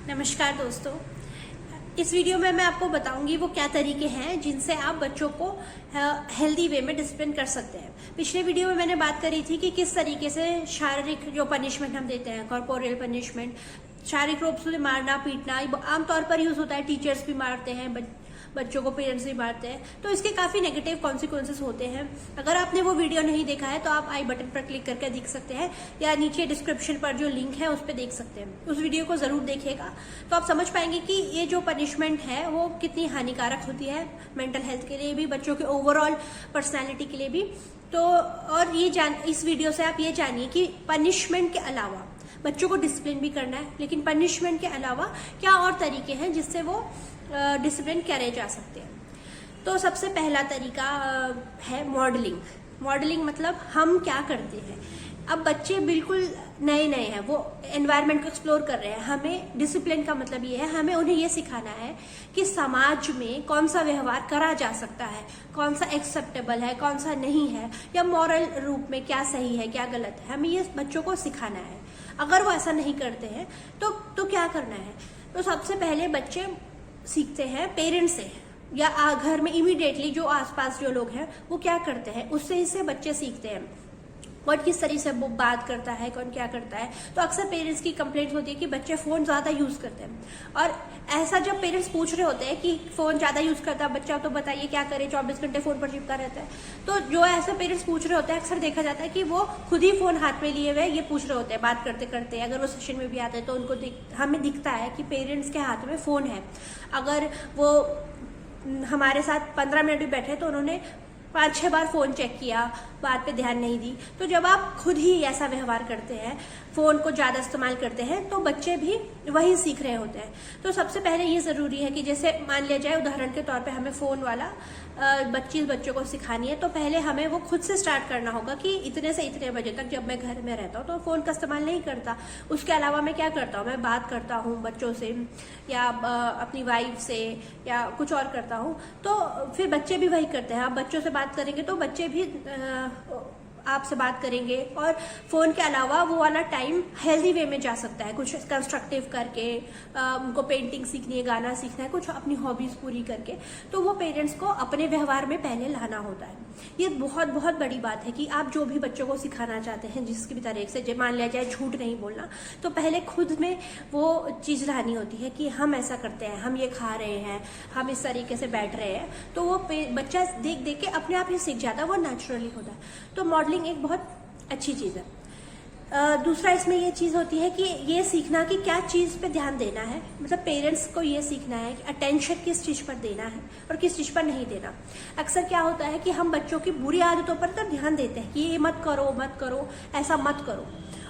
नमस्कार दोस्तों। इस वीडियो में मैं आपको बताऊंगी वो क्या तरीके हैं जिनसे आप बच्चों को हेल्दी वे में डिसिप्लिन कर सकते हैं। पिछले वीडियो में मैंने बात करी थी कि किस तरीके से शारीरिक जो पनिशमेंट हम देते हैं, कॉर्पोरियल पनिशमेंट, शारीरिक रूप से मारना पीटना आमतौर पर यूज होता है। टीचर्स भी मारते हैं बच्चों को, पेरेंट्स भी मारते हैं, तो इसके काफी नेगेटिव कॉन्सिक्वेंसेस होते हैं। अगर आपने वो वीडियो नहीं देखा है तो आप आई बटन पर क्लिक करके देख सकते हैं या नीचे डिस्क्रिप्शन पर जो लिंक है उस पर देख सकते हैं। उस वीडियो को जरूर देखिएगा तो आप समझ पाएंगे कि ये जो पनिशमेंट है वो कितनी हानिकारक होती है मेंटल हेल्थ के लिए भी, बच्चों के ओवरऑल पर्सनैलिटी के लिए भी। तो और इस वीडियो से आप ये जानिए कि पनिशमेंट के अलावा बच्चों को डिसिप्लिन भी करना है, लेकिन पनिशमेंट के अलावा क्या और तरीके हैं जिससे वो डिसिप्लिन करे जा सकते हैं। तो सबसे पहला तरीका है मॉडलिंग। मॉडलिंग मतलब हम क्या करते हैं। अब बच्चे बिल्कुल नए नए हैं, वो एनवायरनमेंट को एक्सप्लोर कर रहे हैं। हमें डिसिप्लिन का मतलब ये है, हमें उन्हें ये सिखाना है कि समाज में कौन सा व्यवहार करा जा सकता है, कौन सा एक्सेप्टेबल है, कौन सा नहीं है, या मॉरल रूप में क्या सही है क्या गलत है। हमें ये बच्चों को सिखाना है। अगर वो ऐसा नहीं करते हैं तो क्या करना है। तो सबसे पहले बच्चे सीखते हैं पेरेंट्स से या घर में इमीडिएटली जो आसपास जो लोग हैं वो क्या करते हैं, उससे इससे बच्चे सीखते हैं कौन किस तरीके से वो बात करता है, कौन क्या करता है। तो अक्सर पेरेंट्स की कंप्लेंट होती है कि बच्चे फोन ज्यादा यूज करते हैं, और ऐसा जब पेरेंट्स पूछ रहे होते हैं कि फोन ज्यादा यूज करता है बच्चा तो बताइए क्या करे, 24 घंटे फोन पर चिपका रहता है। तो जो ऐसा पेरेंट्स पूछ रहे होते हैं अक्सर देखा जाता है कि वो खुद ही फोन हाथ में लिए हुए ये पूछ रहे होते हैं बात करते करते। अगर वो सेशन में भी आते हैं तो उनको हमें दिखता है कि पेरेंट्स के हाथ में फोन है। अगर वो हमारे साथ 15 मिनट भी बैठे तो उन्होंने 5-6 बार फोन चेक किया, बात पे ध्यान नहीं दी। तो जब आप खुद ही ऐसा व्यवहार करते हैं, फोन को ज्यादा इस्तेमाल करते हैं, तो बच्चे भी वही सीख रहे होते हैं। तो सबसे पहले ये जरूरी है कि जैसे मान लिया जाए उदाहरण के तौर पे हमें फोन वाला बच्चों को सिखानी है, तो पहले हमें वो खुद से स्टार्ट करना होगा कि इतने से इतने बजे तक जब मैं घर में रहता हूँ तो फोन का इस्तेमाल नहीं करता। उसके अलावा मैं क्या करता हूँ, मैं बात करता हूँ बच्चों से या अपनी वाइफ से या कुछ और करता हूँ। तो फिर बच्चे भी वही करते हैं। आप बच्चों से बात करेंगे तो बच्चे भी आपसे बात करेंगे, और फोन के अलावा वो वाला टाइम हेल्दी वे में जा सकता है, कुछ कंस्ट्रक्टिव करके। उनको पेंटिंग सीखनी है, गाना सीखना है, कुछ अपनी हॉबीज पूरी करके। तो वो पेरेंट्स को अपने व्यवहार में पहले लाना होता है। ये बहुत बहुत बड़ी बात है कि आप जो भी बच्चों को सिखाना चाहते हैं जिसकी भी तरह से, मान लिया जाए झूठ नहीं बोलना, तो पहले खुद में वो चीज लानी होती है कि हम ऐसा करते हैं, हम ये खा रहे हैं, हम इस तरीके से बैठ रहे हैं। तो वो बच्चा देख देख के अपने आप ही सीख जाता है, वो नेचुरली होता है। तो मॉडलिंग एक बहुत अच्छी चीज है। दूसरा इसमें ये चीज होती है कि ये सीखना कि क्या चीज पे ध्यान देना है। मतलब पेरेंट्स को ये सीखना है कि अटेंशन किस चीज पर देना है और किस चीज पर नहीं देना। अक्सर क्या होता है कि हम बच्चों की बुरी आदतों पर तो ध्यान देते हैं कि ये मत करो, ऐसा मत करो,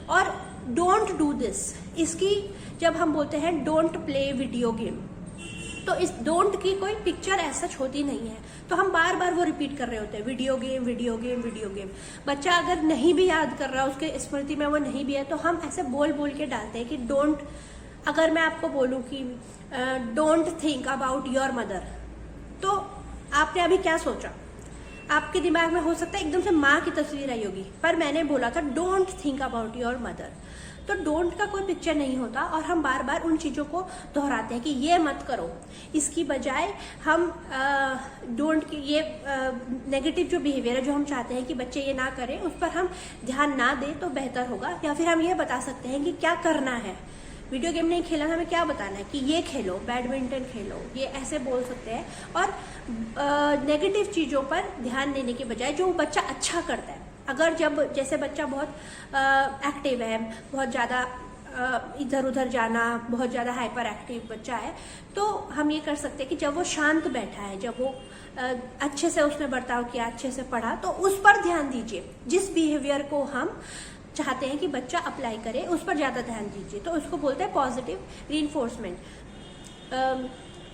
और डोंट डू दिस। इसकी जब हम बोलते हैं डोंट प्ले वीडियो गेम, तो इस डोंट की कोई पिक्चर ऐसा होती नहीं है, तो हम बार बार वो रिपीट कर रहे होते हैं, video game video game video game. बच्चा अगर नहीं भी याद कर रहा, उसके स्मृति में वो नहीं भी है, तो हम ऐसे बोल बोल के डालते हैं कि डोंट। अगर मैं आपको बोलूं कि don't think about your mother, तो आपने अभी क्या सोचा, आपके दिमाग में हो सकता है एकदम से माँ की तस्वीर आई होगी, पर मैंने बोला था don't think about your mother. तो डोंट का कोई पिक्चर नहीं होता, और हम बार बार उन चीजों को दोहराते हैं कि ये मत करो। इसकी बजाय हम डोंट की ये नेगेटिव जो बिहेवियर है जो हम चाहते हैं कि बच्चे ये ना करें, उस पर हम ध्यान ना दें तो बेहतर होगा। या फिर हम ये बता सकते हैं कि क्या करना है। वीडियो गेम नहीं खेलना, हमें क्या बताना है कि ये खेलो, बैडमिंटन खेलो, ये ऐसे बोल सकते हैं। और नेगेटिव चीजों पर ध्यान देने के बजाय जो बच्चा अच्छा करता है, अगर जैसे बच्चा बहुत एक्टिव है, बहुत ज्यादा इधर उधर जाना, बहुत ज्यादा हाइपर एक्टिव बच्चा है, तो हम ये कर सकते हैं कि जब वो शांत बैठा है, जब वो अच्छे से उसने बर्ताव किया, अच्छे से पढ़ा, तो उस पर ध्यान दीजिए। जिस बिहेवियर को हम चाहते हैं कि बच्चा अप्लाई करे उस पर ज्यादा ध्यान दीजिए। तो उसको बोलते हैं पॉजिटिव रीइंफोर्समेंट।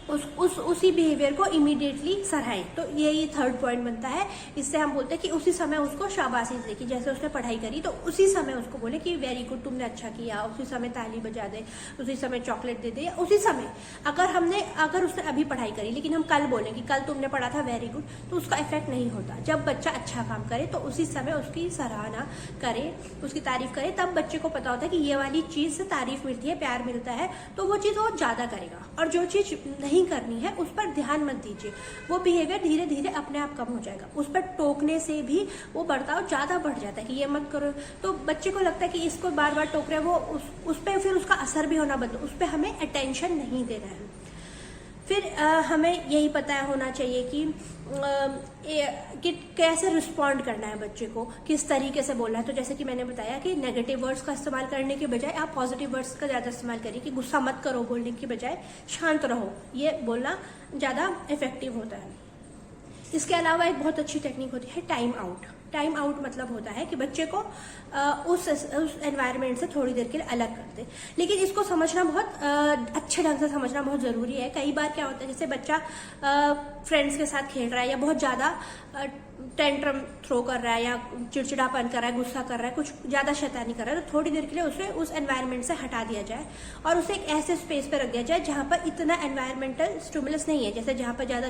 उसी बिहेवियर को इमीडिएटली सराहें। तो यही थर्ड पॉइंट बनता है। इससे हम बोलते हैं कि उसी समय उसको शाबाशी दे, कि जैसे उसने पढ़ाई करी तो उसी समय उसको बोले कि वेरी गुड, तुमने अच्छा किया, उसी समय ताली बजा दे, उसी समय चॉकलेट दे दे, उसी समय। अगर उसने अभी पढ़ाई करी लेकिन हम कल बोले कि कल तुमने पढ़ा था वेरी गुड, तो उसका इफेक्ट नहीं होता। जब बच्चा अच्छा काम करे तो उसी समय उसकी सराहना करे, उसकी तारीफ करे, तब बच्चे को पता होता है कि ये वाली चीज से तारीफ मिलती है, प्यार मिलता है, तो वो चीज वो ज्यादा करेगा। और जो चीज नहीं करनी है उस पर ध्यान मत दीजिए, वो बिहेवियर धीरे धीरे अपने आप कम हो जाएगा। उस पर टोकने से भी वो बर्ताव ज्यादा बढ़ जाता है कि ये मत करो, तो बच्चे को लगता है कि इसको बार बार टोक रहे हैं, वो उस पर फिर उसका असर भी होना बंद, उस पर हमें अटेंशन नहीं देना है। फिर हमें यही पता होना चाहिए कि कैसे रिस्पॉन्ड करना है बच्चे को, किस तरीके से बोलना है। तो जैसे कि मैंने बताया कि नेगेटिव वर्ड्स का इस्तेमाल करने के बजाय आप पॉजिटिव वर्ड्स का ज़्यादा इस्तेमाल करिए, कि गुस्सा मत करो बोलने के बजाय शांत रहो, ये बोलना ज़्यादा इफेक्टिव होता है। इसके अलावा एक बहुत अच्छी टेक्निक होती है टाइम आउट। टाइम आउट मतलब होता है कि बच्चे को उस एनवायरनमेंट से थोड़ी देर के लिए अलग कर दे। लेकिन इसको समझना बहुत अच्छे ढंग से समझना बहुत जरूरी है। कई बार क्या होता है, जैसे बच्चा फ्रेंड्स के साथ खेल रहा है या बहुत ज्यादा टेंट्रम थ्रो कर रहा है या चिड़चिड़ापन कर रहा है, गुस्सा कर रहा है, कुछ ज्यादा शैतानी कर रहा है, तो थोड़ी देर के लिए उसे उस एनवायरनमेंट से हटा दिया जाए और उसे एक ऐसे स्पेस पे रख दिया जाए जहां पर इतना एनवायरमेंटल स्टिमुलस नहीं है, जैसे जहां पर ज्यादा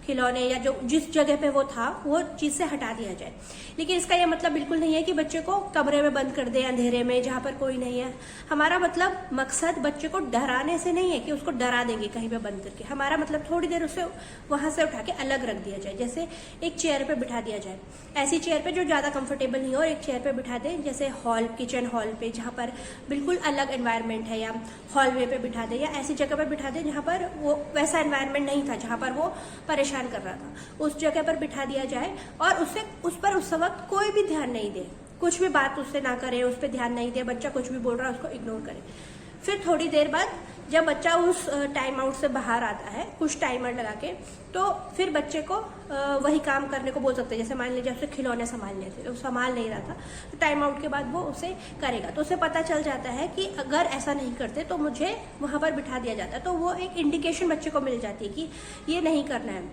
खिलौने या जो जिस जगह पे वो था वो चीज से हटा दिया जाए। लेकिन इसका यह मतलब बिल्कुल नहीं है कि बच्चे को कमरे में बंद कर दे अंधेरे में जहां पर कोई नहीं है। हमारा मतलब मकसद बच्चे को डराने से नहीं है कि उसको डरा देंगे कहीं पे बंद करके। हमारा मतलब थोड़ी देर उसे वहां से उठा के अलग रख दिया जाए, जैसे एक चेयर पे बिठा दिया जाए, ऐसी चेयर पे जो ज्यादा कंफर्टेबल नहीं हो, और एक चेयर पे बिठा दे जैसे हॉल, किचन हॉल पे जहां पर बिल्कुल अलग एनवायरनमेंट है, या हॉलवे पे बिठा दे, या ऐसी जगह पर बिठा दे जहां पर वो वैसा एनवायरनमेंट नहीं था जहां पर वो परेशान कर रहा था, उस जगह पर बिठा दिया जाए और उस पर उस वक्त कोई भी ध्यान नहीं दे, कुछ भी बात उससे ना करे, उस पर ध्यान नहीं दे, बच्चा कुछ भी बोल रहा है उसको इग्नोर करे। फिर थोड़ी देर बाद जब बच्चा उस टाइम आउट से बाहर आता है कुछ टाइमर लगा के, तो फिर बच्चे को वही काम करने को बोल सकते हैं। जैसे मान लीजिए उसे खिलौने संभालने थे, वो संभाल नहीं रहा था, तो टाइम आउट के बाद वो उसे करेगा, तो उसे पता चल जाता है कि अगर ऐसा नहीं करते तो मुझे वहां पर बिठा दिया जाता है। तो वो एक इंडिकेशन बच्चे को मिल जाती है कि ये नहीं करना है।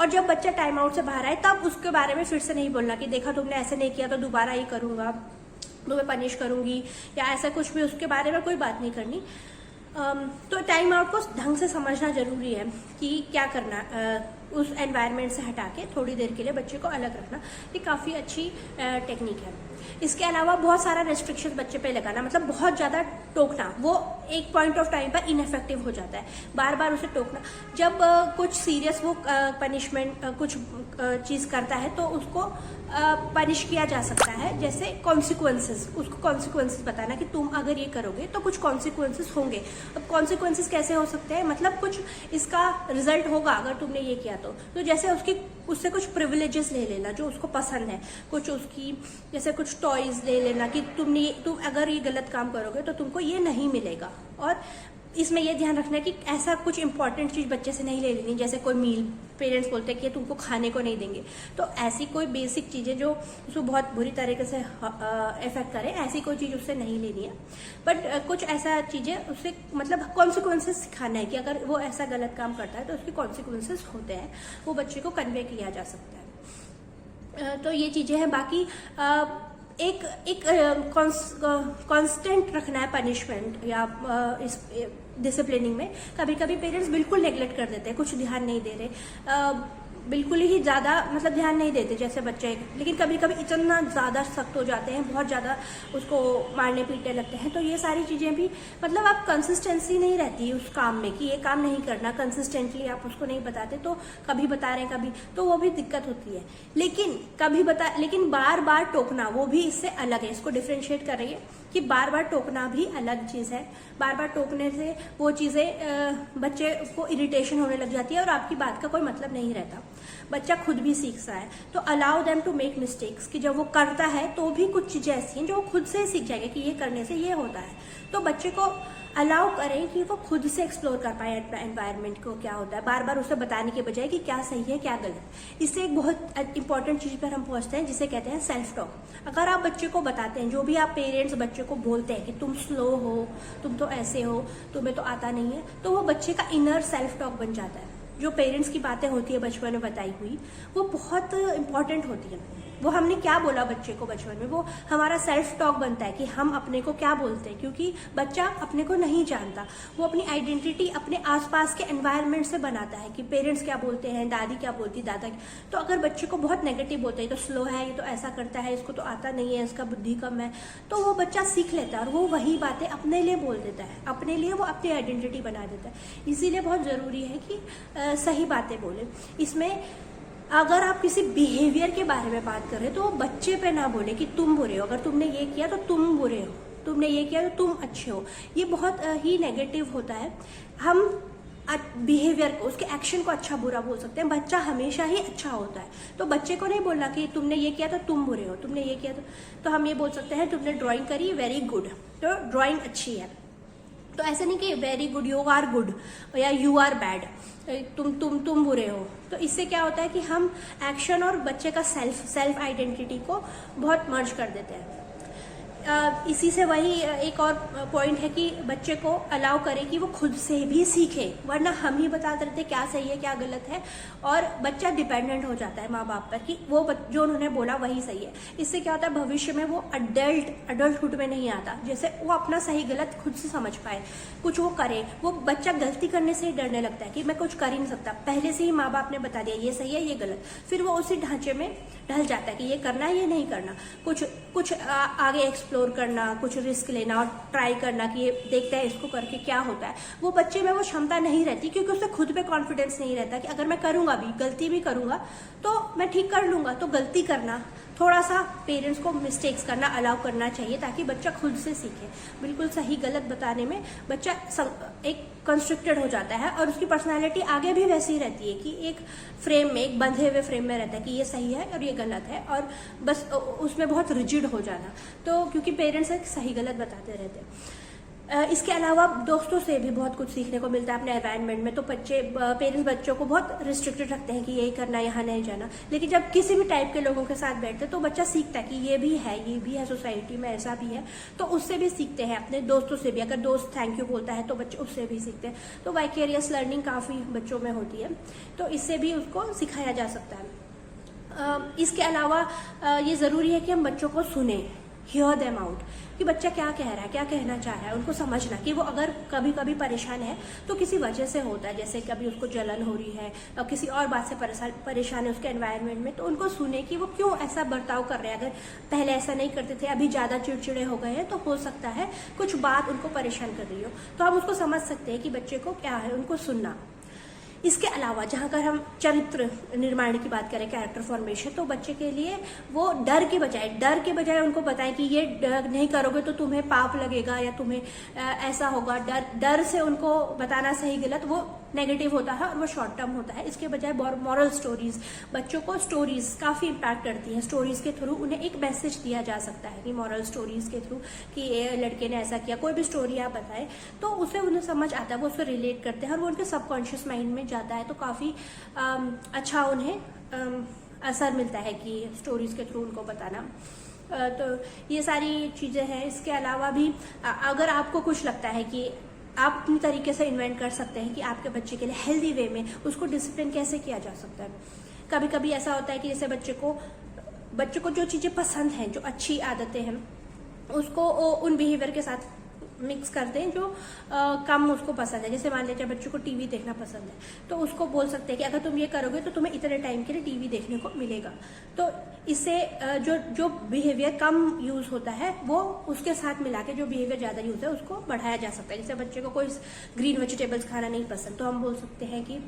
और जब बच्चा टाइम आउट से बाहर आए तब उसके बारे में फिर से नहीं बोलना कि देखा तुमने ऐसे नहीं किया तो दोबारा ही करूंगा, तुम्हें पनिश करूंगी, या ऐसा कुछ भी उसके बारे में कोई बात नहीं करनी। तो टाइम आउट को ढंग से समझना जरूरी है कि क्या करना, उस एनवायरनमेंट से हटा के थोड़ी देर के लिए बच्चे को अलग रखना, ये काफ़ी अच्छी टेक्निक है। इसके अलावा बहुत सारा रेस्ट्रिक्शन बच्चे पे लगाना, मतलब बहुत ज़्यादा टोकना, वो एक पॉइंट ऑफ टाइम पर इनफेक्टिव हो जाता है। बार बार उसे टोकना, जब कुछ सीरियस वो पनिशमेंट कुछ चीज़ करता है तो उसको पनिश किया जा सकता है, जैसे कॉन्सिक्वेंसेस, उसको कॉन्सिक्वेंसेस बताना कि तुम अगर ये करोगे तो कुछ कॉन्सिक्वेंसेस होंगे। अब कॉन्सिक्वेंसेस कैसे हो सकते हैं, मतलब कुछ इसका रिजल्ट होगा अगर तुमने ये किया तो जैसे उससे कुछ प्रिविलेजेस ले लेना जो उसको पसंद है, कुछ उसकी जैसे कुछ टॉयज ले लेना कि तुम अगर ये गलत काम करोगे तो तुमको ये नहीं मिलेगा। और इसमें यह ध्यान रखना है कि ऐसा कुछ इंपॉर्टेंट चीज बच्चे से नहीं ले लेनी, जैसे कोई मील पेरेंट्स बोलते हैं कि तुमको खाने को नहीं देंगे, तो ऐसी कोई बेसिक चीजें जो उसको बहुत बुरी तरीके से इफेक्ट करे, ऐसी कोई चीज उससे नहीं लेनी है। बट कुछ ऐसा चीजें उससे मतलब कॉन्सिक्वेंसेस सिखाना है कि अगर वो ऐसा गलत काम करता है तो उसके कॉन्सिक्वेंसेस होते हैं, वो बच्चे को कन्वे किया जा सकता है। तो ये चीजें हैं। बाकी एक कांस्टेंट रखना है पनिशमेंट या इस डिसिप्लिनिंग में। कभी कभी पेरेंट्स बिल्कुल नेग्लेक्ट कर देते हैं, कुछ ध्यान नहीं दे रहे, बिल्कुल ही ज्यादा मतलब ध्यान नहीं देते जैसे बच्चे, लेकिन कभी कभी इतना ज्यादा सख्त हो जाते हैं, बहुत ज्यादा उसको मारने पीटने लगते हैं। तो ये सारी चीजें भी मतलब आप कंसिस्टेंसी नहीं रहती उस काम में कि ये काम नहीं करना, कंसिस्टेंटली आप उसको नहीं बताते, तो कभी बता रहे हैं कभी, तो वो भी दिक्कत होती है। लेकिन बार बार टोकना वो भी इससे अलग है, इसको डिफ्रेंशिएट कर रही है कि बार बार टोकना भी अलग चीज है। बार बार टोकने से वो चीजें बच्चे को इरिटेशन होने लग जाती है और आपकी बात का कोई मतलब नहीं रहता। बच्चा खुद भी सीखता है, तो allow them to make mistakes, कि जब वो करता है तो भी कुछ चीजें ऐसी हैं जो वो खुद से ही सीख जाएगा कि ये करने से ये होता है। तो बच्चे को अलाउ करें कि वो खुद से एक्सप्लोर कर पाए एनवायरनमेंट को, क्या होता है, बार बार उसे बताने के बजाय कि क्या सही है क्या गलत। इससे एक बहुत इंपॉर्टेंट चीज पर हम पहुंचते हैं जिसे कहते हैं सेल्फ टॉक। अगर आप बच्चे को बताते हैं, जो भी आप पेरेंट्स बच्चे को बोलते हैं कि तुम स्लो हो, तुम तो ऐसे हो, तुम्हें तो आता नहीं है, तो वो बच्चे का इनर सेल्फ टॉक बन जाता है। जो पेरेंट्स की बातें होती है बचपन में बताई हुई, वो बहुत इंपॉर्टेंट होती है। वो हमने क्या बोला बच्चे को बचपन में, वो हमारा सेल्फ टॉक बनता है कि हम अपने को क्या बोलते हैं, क्योंकि बच्चा अपने को नहीं जानता। वो अपनी आइडेंटिटी अपने आसपास के एनवायरनमेंट से बनाता है कि पेरेंट्स क्या बोलते हैं, दादी क्या बोलती, दादा। तो अगर बच्चे को बहुत नेगेटिव बोलते हैं, तो स्लो है, ये तो ऐसा करता है, इसको तो आता नहीं है, इसका बुद्धि कम है, तो वो बच्चा सीख लेता है और वो वही बातें अपने लिए बोल देता है, अपने लिए वो अपनी आइडेंटिटी बना देता है। इसीलिए बहुत जरूरी है कि सही बातें बोले। इसमें अगर आप किसी बिहेवियर के बारे में बात कर रहे हो तो बच्चे पे ना बोले कि तुम बुरे हो, अगर तुमने ये किया तो तुम बुरे हो, तुमने ये किया तो तुम अच्छे हो। ये बहुत ही नेगेटिव होता है। हम बिहेवियर को, उसके एक्शन को अच्छा बुरा बोल सकते हैं। बच्चा हमेशा ही अच्छा होता है, तो बच्चे को नहीं बोलना कि तुमने ये किया तो तुम बुरे हो, तुमने ये किया तो हम ये बोल सकते हैं तुमने ड्राइंग करी, वेरी गुड, तो ड्राइंग अच्छी है। तो ऐसे नहीं कि very good, you are good, या यू आर बैड, तुम बुरे हो। तो इससे क्या होता है कि हम एक्शन और बच्चे का सेल्फ आइडेंटिटी को बहुत मर्ज कर देते हैं। इसी से वही एक और पॉइंट है कि बच्चे को अलाउ करें कि वो खुद से भी सीखे, वरना हम ही बताते रहते क्या सही है क्या गलत है, और बच्चा डिपेंडेंट हो जाता है माँ बाप पर कि वो जो उन्होंने बोला वही सही है। इससे क्या होता है, भविष्य में वो अडल्टहुड में नहीं आता, जैसे वो अपना सही गलत खुद से समझ पाए, कुछ वो करे। वो बच्चा गलती करने से ही डरने लगता है कि मैं कुछ कर ही नहीं सकता, पहले से ही माँ बाप ने बता दिया ये सही है ये गलत, फिर वो उसी ढांचे में ढल जाता है कि ये करना है ये नहीं करना, कुछ आगे एक्सप्लोर करना, कुछ रिस्क लेना और ट्राई करना कि ये देखते हैं इसको करके क्या होता है। वो बच्चे में वो क्षमता नहीं रहती, क्योंकि उसे खुद पे कॉन्फिडेंस नहीं रहता कि अगर मैं करूंगा भी, गलती भी करूंगा तो मैं ठीक कर लूंगा। तो गलती करना, थोड़ा सा पेरेंट्स को मिस्टेक्स करना अलाउ करना चाहिए, ताकि बच्चा खुद से सीखे। बिल्कुल सही गलत बताने में बच्चा एक कंस्ट्रक्टेड हो जाता है और उसकी पर्सनालिटी आगे भी वैसी रहती है कि एक फ्रेम में, एक बंधे हुए फ्रेम में रहता है कि ये सही है और ये गलत है, और बस उसमें बहुत रिजिड हो जाना। तो क्योंकि पेरेंट्स सही गलत बताते रहते हैं। इसके अलावा दोस्तों से भी बहुत कुछ सीखने को मिलता है अपने एनवायरनमेंट में। तो पेरेंट्स बच्चों को बहुत रिस्ट्रिक्टेड रखते हैं कि यही करना, यहाँ नहीं जाना, लेकिन जब किसी भी टाइप के लोगों के साथ बैठते हैं तो बच्चा सीखता है कि ये भी है सोसाइटी में, ऐसा भी है। तो उससे भी सीखते हैं, अपने दोस्तों से भी। अगर दोस्त थैंक यू बोलता है तो बच्चे उससे भी सीखते हैं। तो वाइकेरियस लर्निंग काफ़ी बच्चों में होती है, तो इससे भी उसको सिखाया जा सकता है। इसके अलावा ये ज़रूरी है कि हम बच्चों को सुने, हियर देम आउट, कि बच्चा क्या कह रहा है, क्या कहना चाह रहा है, उनको समझना कि वो अगर कभी कभी परेशान है तो किसी वजह से होता है, जैसे कभी उसको जलन हो रही है और किसी और बात से परेशान है उसके एनवायरनमेंट में, तो उनको सुने कि वो क्यों ऐसा बर्ताव कर रहे हैं। अगर पहले ऐसा नहीं करते थे, अभी ज़्यादा चिड़चिड़े हो गए हैं, तो हो सकता है कुछ बात उनको परेशान कर रही हो। तो हम उसको समझ सकते हैं कि बच्चे को क्या है, उनको सुनना। इसके अलावा जहाँ कर हम चरित्र निर्माण की बात करें, कैरेक्टर फॉर्मेशन, तो बच्चे के लिए वो डर के बजाय उनको बताएं कि ये नहीं करोगे तो तुम्हें पाप लगेगा या तुम्हें ऐसा होगा। डर से उनको बताना सही गलत वो नेगेटिव होता है और वो शॉर्ट टर्म होता है। इसके बजाय मॉरल स्टोरीज, बच्चों को स्टोरीज काफ़ी इम्पैक्ट करती है। स्टोरीज के थ्रू उन्हें एक मैसेज दिया जा सकता है कि मॉरल स्टोरीज के थ्रू कि ये लड़के ने ऐसा किया, कोई भी स्टोरी आप बताएं तो उसे उन्हें समझ आता है, वो उससे रिलेट करते हैं और वो उनके सबकॉन्शियस माइंड में जाता है। तो काफ़ी अच्छा उन्हें असर मिलता है कि स्टोरीज के थ्रू उनको बताना। तो ये सारी चीज़ें हैं। इसके अलावा भी अगर आपको कुछ लगता है कि आप अपनी तरीके से इन्वेंट कर सकते हैं कि आपके बच्चे के लिए हेल्दी वे में उसको डिसिप्लिन कैसे किया जा सकता है। कभी कभी ऐसा होता है कि जैसे बच्चे को जो चीज़ें पसंद हैं, जो अच्छी आदतें हैं, उसको उन बिहेवियर के साथ मिक्स कर दें जो कम उसको पसंद है। जैसे मान लीजिए बच्चों को टीवी देखना पसंद है, तो उसको बोल सकते हैं कि अगर तुम ये करोगे तो तुम्हें इतने टाइम के लिए टीवी देखने को मिलेगा। तो इससे जो बिहेवियर कम यूज होता है वो उसके साथ मिला के जो बिहेवियर ज़्यादा यूज है उसको बढ़ाया जा सकता है। जैसे बच्चे को कोई ग्रीन वेजिटेबल्स खाना नहीं पसंद, तो हम बोल सकते हैं कि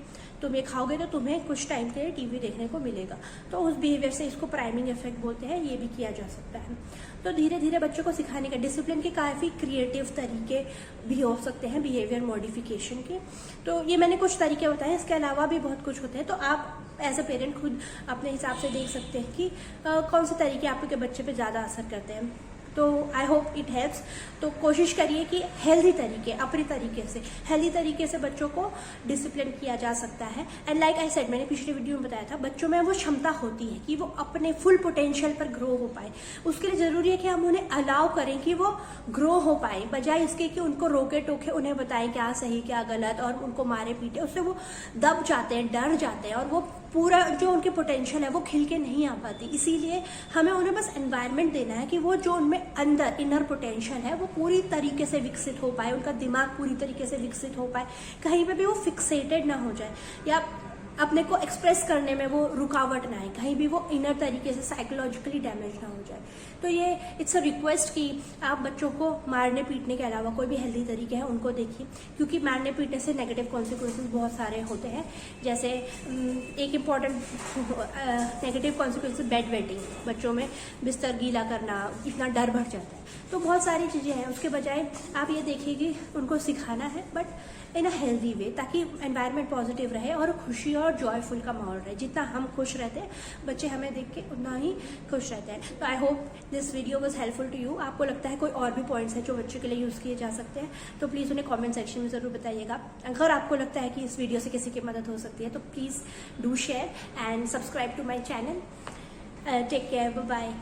तुम ये खाओगे तो तुम्हें कुछ टाइम के लिए टीवी देखने को मिलेगा। तो उस बिहेवियर से, इसको प्राइमिंग इफेक्ट बोलते हैं, ये भी किया जा सकता है। तो धीरे धीरे बच्चों को सिखाने का डिसिप्लिन के काफ़ी क्रिएटिव तरीके भी हो सकते हैं बिहेवियर मॉडिफिकेशन के। तो ये मैंने कुछ तरीके बताए, इसके अलावा भी बहुत कुछ होते हैं। तो आप एज अ पेरेंट खुद अपने हिसाब से देख सकते हैं कि कौन से तरीके आपके बच्चे पे ज़्यादा असर करते हैं। तो आई होप इट हेल्प्स। तो कोशिश करिए कि हेल्दी तरीके, अपने तरीके से, हेल्दी तरीके से बच्चों को डिसिप्लिन किया जा सकता है। एंड लाइक आई सेड, मैंने पिछले वीडियो में बताया था, बच्चों में वो क्षमता होती है कि वो अपने फुल पोटेंशियल पर ग्रो हो पाए। उसके लिए जरूरी है कि हम उन्हें अलाउ करें कि वो ग्रो हो पाए, बजाय इसके कि उनको रोके टोके उन्हें बताएं क्या सही क्या गलत और उनको मारे पीटे। उससे वो दब जाते हैं, डर जाते हैं और वो पूरा जो उनके पोटेंशियल है वो खिल के नहीं आ पाती। इसीलिए हमें उन्हें बस एनवायरनमेंट देना है कि वो जो उनमें अंदर इनर पोटेंशियल है वो पूरी तरीके से विकसित हो पाए, उनका दिमाग पूरी तरीके से विकसित हो पाए, कहीं पे भी वो फिक्सेटेड ना हो जाए या अपने को एक्सप्रेस करने में वो रुकावट ना आए, कहीं भी वो इनर तरीके से साइकोलॉजिकली डैमेज ना हो जाए। तो ये इट्स अ रिक्वेस्ट कि आप बच्चों को मारने पीटने के अलावा कोई भी हेल्दी तरीके हैं उनको देखिए, क्योंकि मारने पीटने से नेगेटिव कॉन्सिक्वेंसेस बहुत सारे होते हैं। जैसे एक important negative consequences bed wetting, बच्चों में बिस्तर गीला करना, इतना डर बढ़ जाता है। तो बहुत सारी चीज़ें हैं, उसके बजाय आप ये देखिए कि उनको सिखाना है but in a healthy way, ताकि एनवायरनमेंट पॉजिटिव रहे और खुशी और जॉयफुल का माहौल रहे। जितना हम खुश रहते हैं बच्चे हमें देख के उतना ही खुश रहते हैं। तो I hope this video was helpful to you. आपको लगता है कोई और भी पॉइंट्स हैं जो बच्चों के लिए यूज़ किए जा सकते हैं तो प्लीज़ उन्हें कॉमेंट सेक्शन में ज़रूर बताइएगा। अगर आपको लगता है कि इस वीडियो से किसी की मदद हो सकती है तो please do share and subscribe to my channel. Take care, bye bye.